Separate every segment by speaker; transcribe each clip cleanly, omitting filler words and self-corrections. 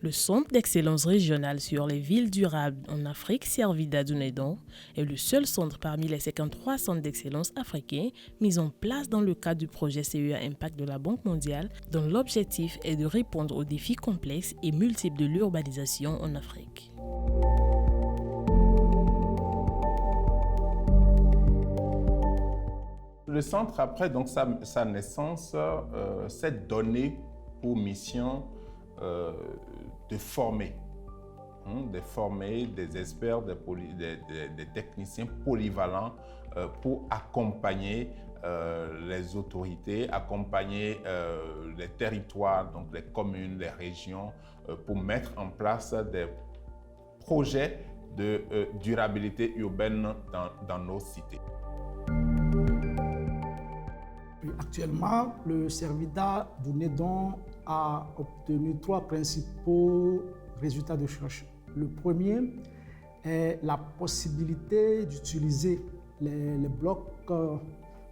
Speaker 1: Le Centre d'excellence régionale sur les villes durables en Afrique, Servida Dunedin, est le seul centre parmi les 53 centres d'excellence africains mis en place dans le cadre du projet CEA Impact de la Banque mondiale, dont l'objectif est de répondre aux défis complexes et multiples de l'urbanisation en Afrique.
Speaker 2: Le centre, après donc, sa naissance, s'est donné pour mission de former, des experts, des techniciens polyvalents pour accompagner les autorités, accompagner les territoires, donc les communes, les régions, pour mettre en place des projets de durabilité urbaine dans nos cités.
Speaker 3: Actuellement, le Servida Dunedin a obtenu 3 principaux résultats de recherche. Le premier est la possibilité d'utiliser les blocs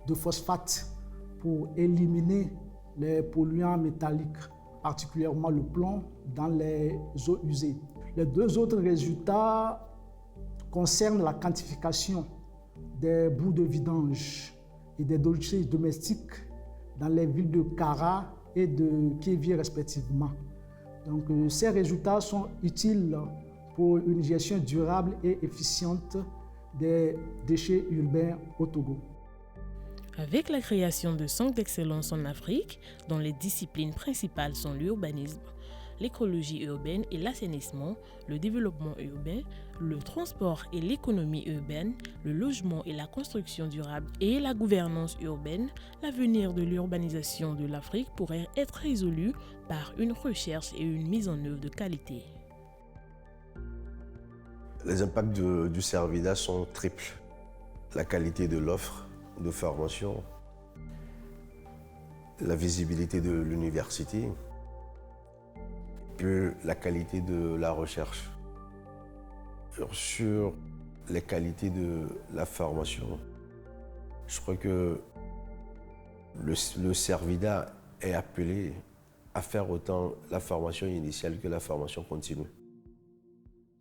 Speaker 3: de phosphate pour éliminer les polluants métalliques, particulièrement le plomb, dans les eaux usées. Les 2 autres résultats concernent la quantification des boues de vidange et des déchets domestiques dans les villes de Kara et de Kévié respectivement. Donc, ces résultats sont utiles pour une gestion durable et efficiente des déchets urbains au Togo.
Speaker 1: Avec la création de centres d'excellence en Afrique, dont les disciplines principales sont l'urbanisme, l'écologie urbaine et l'assainissement, le développement urbain, le transport et l'économie urbaine, le logement et la construction durable et la gouvernance urbaine, l'avenir de l'urbanisation de l'Afrique pourrait être résolu par une recherche et une mise en œuvre de qualité.
Speaker 4: Les impacts du Servida sont triples. La qualité de l'offre de formation, la visibilité de l'université, puis la qualité de la recherche. Sur les qualités de la formation, je crois que le Servida est appelé à faire autant la formation initiale que la formation continue.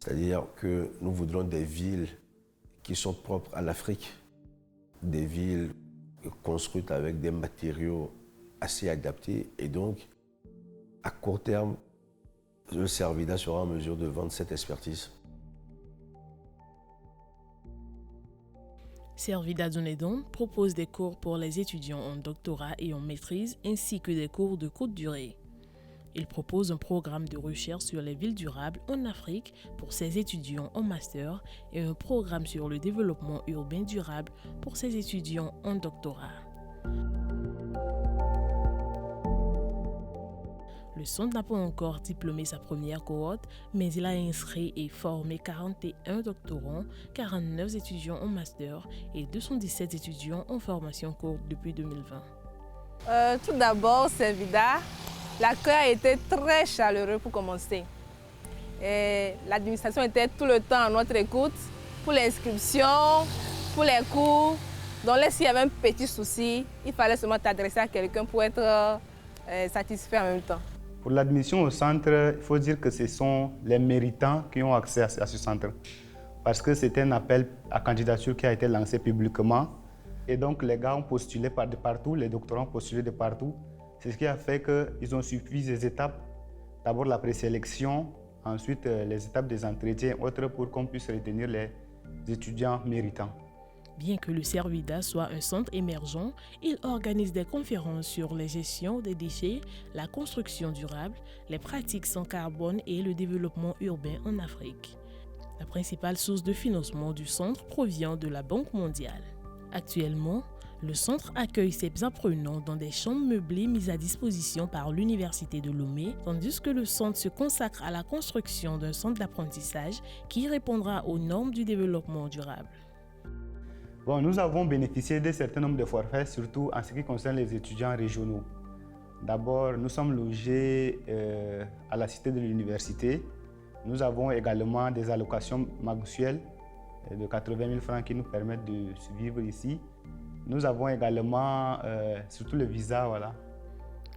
Speaker 4: C'est-à-dire que nous voudrons des villes qui sont propres à l'Afrique, des villes construites avec des matériaux assez adaptés et donc, à court terme, le Servida sera en mesure de vendre cette expertise.
Speaker 1: Servida Dunedin propose des cours pour les étudiants en doctorat et en maîtrise ainsi que des cours de courte durée. Il propose un programme de recherche sur les villes durables en Afrique pour ses étudiants en master et un programme sur le développement urbain durable pour ses étudiants en doctorat. Le centre n'a pas encore diplômé sa première cohorte, mais il a inscrit et formé 41 doctorants, 49 étudiants en master et 217 étudiants en formation courte depuis 2020.
Speaker 5: Tout d'abord, Servida, l'accueil a été très chaleureux pour commencer. L'administration était tout le temps à notre écoute pour l'inscription, pour les cours. Donc là, s'il y avait un petit souci, il fallait seulement t'adresser à quelqu'un pour être satisfait en même temps.
Speaker 6: Pour l'admission au centre, il faut dire que ce sont les méritants qui ont accès à ce centre. Parce que c'est un appel à candidature qui a été lancé publiquement. Et donc les gars ont postulé de partout, les doctorants ont postulé de partout. C'est ce qui a fait qu'ils ont suivi des étapes. D'abord la présélection, ensuite les étapes des entretiens, autres pour qu'on puisse retenir les étudiants méritants.
Speaker 1: Bien que le Servida soit un centre émergent, il organise des conférences sur la gestion des déchets, la construction durable, les pratiques sans carbone et le développement urbain en Afrique. La principale source de financement du centre provient de la Banque mondiale. Actuellement, le centre accueille ses apprenants dans des chambres meublées mises à disposition par l'Université de Lomé, tandis que le centre se consacre à la construction d'un centre d'apprentissage qui répondra aux normes du développement durable.
Speaker 6: Bon, nous avons bénéficié d'un certain nombre de forfaits, surtout en ce qui concerne les étudiants régionaux. D'abord, nous sommes logés à la cité de l'université. Nous avons également des allocations mensuelles de 80 000 francs qui nous permettent de vivre ici. Nous avons également surtout le visa, voilà.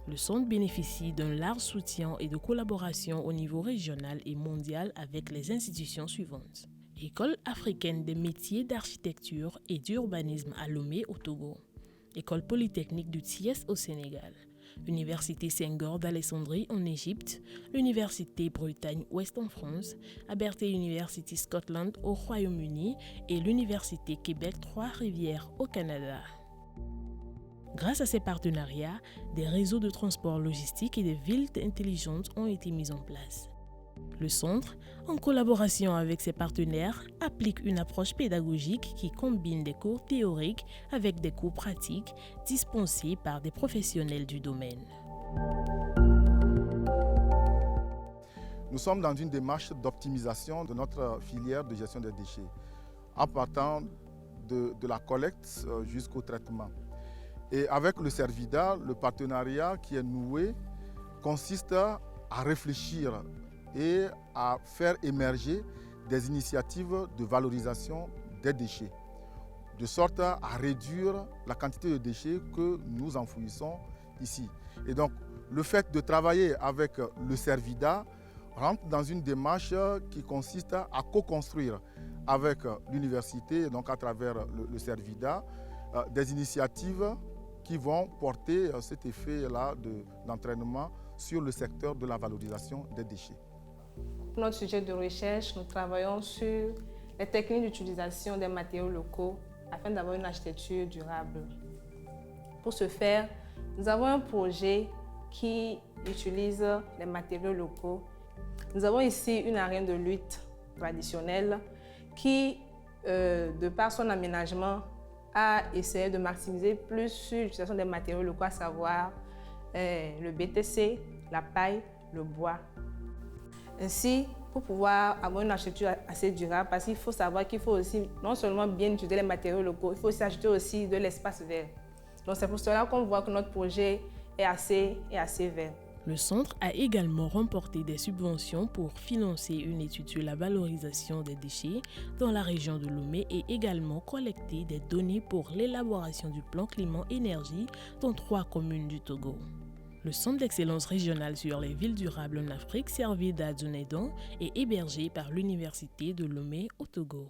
Speaker 1: Le centre bénéficie d'un large soutien et de collaboration au niveau régional et mondial avec les institutions suivantes. École africaine des métiers d'architecture et d'urbanisme à Lomé au Togo. École polytechnique du Thiès au Sénégal. Université Senghor d'Alexandrie en Égypte. L'Université Bretagne-Ouest en France. Abertay University Scotland au Royaume-Uni et l'Université Québec Trois-Rivières au Canada. Grâce à ces partenariats, des réseaux de transport logistique et des villes intelligentes ont été mis en place. Le centre, en collaboration avec ses partenaires, applique une approche pédagogique qui combine des cours théoriques avec des cours pratiques dispensés par des professionnels du domaine.
Speaker 7: Nous sommes dans une démarche d'optimisation de notre filière de gestion des déchets, en partant de la collecte jusqu'au traitement. Et avec le Servida, le partenariat qui est noué consiste à réfléchir et à faire émerger des initiatives de valorisation des déchets, de sorte à réduire la quantité de déchets que nous enfouissons ici. Et donc, le fait de travailler avec le Servida rentre dans une démarche qui consiste à co-construire avec l'université, donc à travers le Servida, des initiatives qui vont porter cet effet-là d'entraînement sur le secteur de la valorisation des déchets.
Speaker 5: Pour notre sujet de recherche, nous travaillons sur les techniques d'utilisation des matériaux locaux afin d'avoir une architecture durable. Pour ce faire, nous avons un projet qui utilise les matériaux locaux. Nous avons ici une arène de lutte traditionnelle qui, de par son aménagement, a essayé de maximiser plus sur l'utilisation des matériaux locaux, à savoir le BTC, la paille, le bois. Ainsi, pour pouvoir avoir une architecture assez durable, parce qu'il faut savoir qu'il faut aussi non seulement bien utiliser les matériaux locaux, il faut aussi ajouter aussi de l'espace vert. Donc c'est pour cela qu'on voit que notre projet est assez vert.
Speaker 1: Le centre a également remporté des subventions pour financer une étude sur la valorisation des déchets dans la région de Lomé et également collecté des données pour l'élaboration du plan climat-énergie dans 3 communes du Togo. Le Centre d'excellence régional sur les villes durables en Afrique, Servida Dunedin, est hébergé par l'Université de Lomé au Togo.